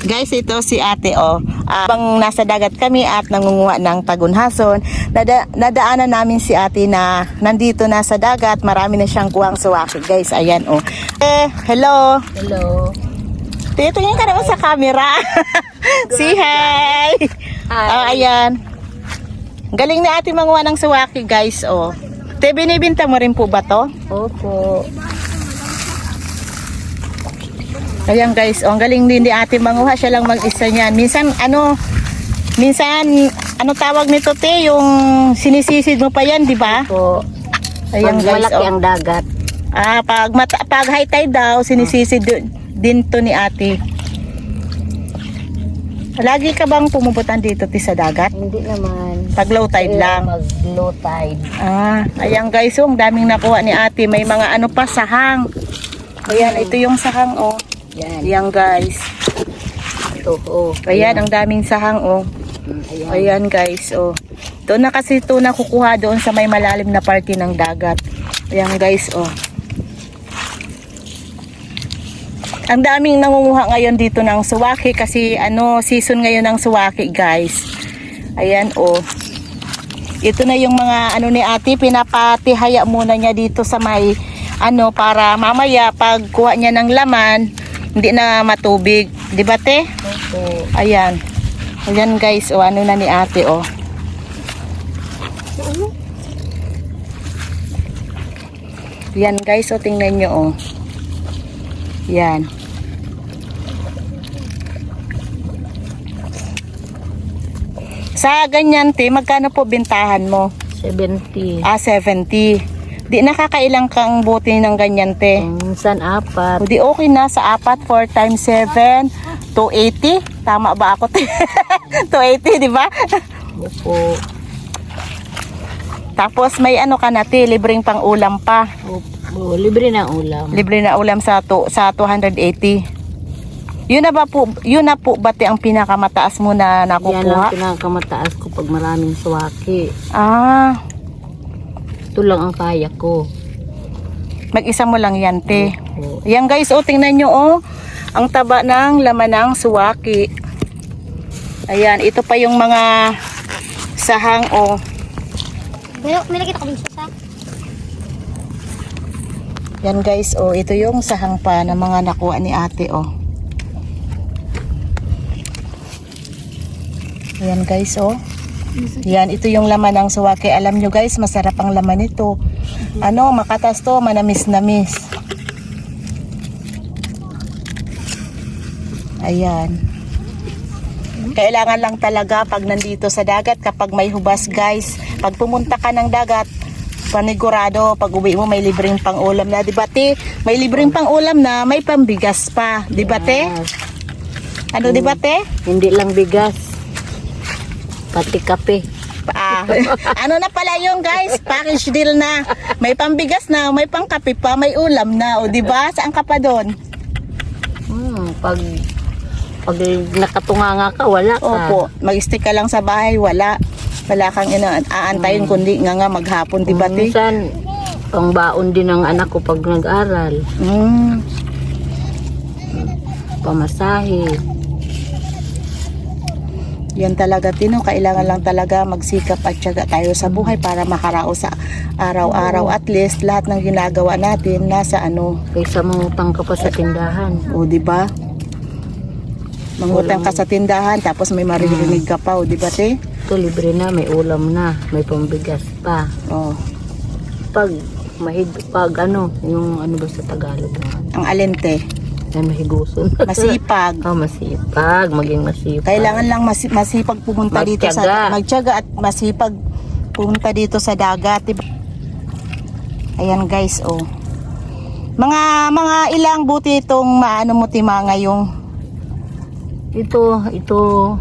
Guys, ito si ate Habang nasa dagat kami at nangunguha ng pagunhason, nadaanan namin si ate na nandito na sa dagat. Marami na siyang kuhang suwaki. Guys, ayan hello. Hello. Tingin ka naman sa camera. Say hi. Hi. Ayan. Galing na ate manguha ng suwaki, guys. Binibinta mo rin po ba to? Opo. Ayan guys, ang galing din ni ate manguha, siya lang mag-isa niyan. Minsan tawag nito yung sinisisid mo pa yan, di ba? Opo. Ayan guys, malaki ang dagat. Pag high tide daw, sinisisid din to ni ate. Lagi ka bang pumuputan dito sa dagat? Hindi naman. Pag low tide lang. Pag low tide. Ayan guys, ang daming nakuha ni ate. May mga sahang. Ayan, ito yung sahang Yan. Ayan guys. Ito, Ayan, ang daming sahang Ayan guys, Doon na kasi ito nakukuha doon sa may malalim na parte ng dagat. Ayan guys, Ang daming nangunguha ngayon dito ng suwaki kasi season ngayon ng suwaki guys. Ayan Ito na yung mga ni ate, pinapatihaya muna niya dito sa may para mamaya pag kuha niya ng laman, hindi na matubig. Di ba te? Opo. Ayan. Ayan guys, na ni ate Yan guys, tingnan nyo Yan. Sa ganyan te, magkano po bintahan mo? 70. 70. Di nakakailang kang buti ng ganyan te? Minsan 4. Di okay na sa 4, 4 times 7, 280. Tama ba ako te? 280, di ba? Opo. Tapos may ka na te, libreng pang ulam pa. Opo. Libre na ulam. Libre na ulam sa 280. Yun na po ba te ang pinakamataas mo na Yan nakukuha? ang pinakamataas ko pag maraming suwaki. Ito lang ang kaya ko. Mag-isa mo lang yan te. Opo. Yan guys, tingnan nyo ang taba ng laman ng suwaki. Ayan, ito pa yung mga sahang May nakita ko din siya. Yan guys, ito yung sahang pa na mga nakuha ni ate Ayan guys, Yan, ito yung laman ng suwaki. Alam nyo guys, masarap ang laman nito. Makatas to, manamis-namis. Ayan. Kailangan lang talaga pag nandito sa dagat, kapag may hubas guys, pag pumunta ka ng dagat, panigurado, pag uwi mo may libreng pang ulam na, di ba te? May libreng pang ulam na, may pambigas pa, di ba te? Di ba te? Hindi lang bigas. Pati kape. Na pala yung guys, package deal na. May pambigas na, may pangkape pa, may ulam na, di ba? Saan ka pa doon? Pag nakatunganga ka, wala ka. Opo, mag-stick ka lang sa bahay, wala kang aantayin kundi nga maghapon, di ba te? Minsan, pangbaon din ng anak ko pag nag-aral. Pamasahe. Yan talaga tino, kailangan lang talaga magsikap at tiyaga tayo sa buhay para makaraos sa araw-araw. At least lahat ng ginagawa natin nasa Kaysa mangutang ka pa sa tindahan. di ba? Mangutang ka sa tindahan tapos may maririnig ka pa, di ba te? Ito libre na, may ulam na, may pambigas pa. Pag yung ba sa Tagalog? Ang alente. Yan, mahiguson. Masipag. Masipag. Maging masipag. Kailangan lang masipag pumunta dito sa magtiyaga at masipag pumunta dito sa dagat. Diba? Ayan guys, Mga ilang buti itong mo ngayong Ito,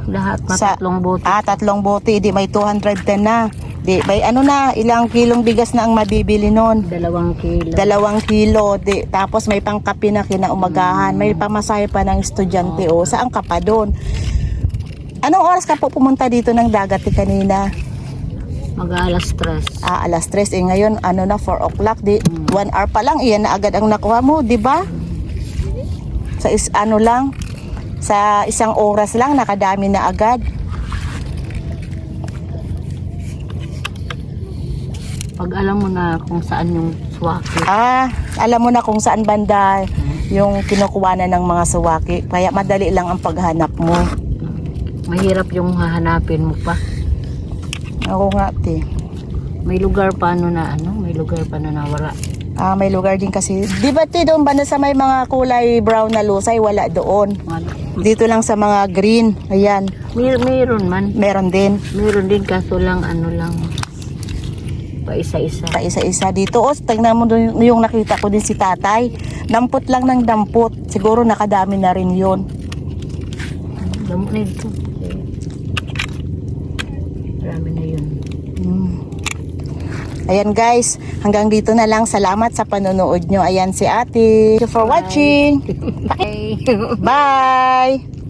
lahat tatlong bote. 3 bote, di may 210 na. Di may ilang kilong bigas na ang mabibili noon? 2 kilo. 2 kilo. Di, tapos may pangkape na kinaumagahan. May pamasahe pa ng estudyante Saan ka pa doon? Anong oras ka po pumunta dito ng dagat kanina? Mag-alas 3. Alas 3. Ngayon, 4 o'clock. 1 hour pa lang. Iyan na agad ang nakuha mo, di ba? Sa lang. Sa isang oras lang, nakadami na agad. Pag alam mo na kung saan yung suwaki. Alam mo na kung saan banda yung kinukuha na ng mga suwaki. Kaya madali lang ang paghanap mo. Mahirap yung hahanapin mo pa. Ako nga, te. May lugar pa na may lugar pa na nawala. May lugar din kasi. Di ba, te, doon banda sa may mga kulay brown na lusay? Wala doon. Wala. Dito lang sa mga green. Ayan. Mayroon man. Meron din. Meron din kaso lang lang pa isa-isa. Pa isa-isa dito. O, tingnan mo doon yung nakita ko din si tatay. Dampot lang ng dampot. Siguro nakadami na rin yun. Damo na ito. Marami na yun. Ayan guys, hanggang dito na lang. Salamat sa panonood nyo. Ayan si ate. Thank you for watching. Okay. Bye!